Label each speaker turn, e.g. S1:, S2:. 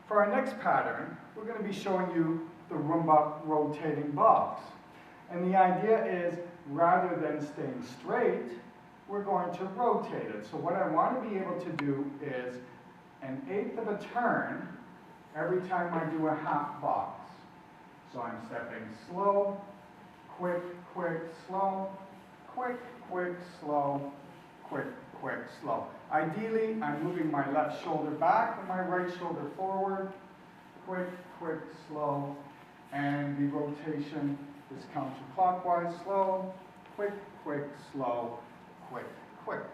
S1: For our next pattern, we're going to be showing you the Rumba rotating box. And the idea is, rather than staying straight, we're going to rotate it. So what I want to be able to do is 1/8 of a turn every time I do a half box. So I'm stepping slow, quick, quick, slow, quick, quick, slow, quick, quick, slow. Ideally, I'm moving my left shoulder back and my right shoulder forward. Quick, quick, slow. And the rotation is counterclockwise, slow, quick, quick, slow, quick, quick.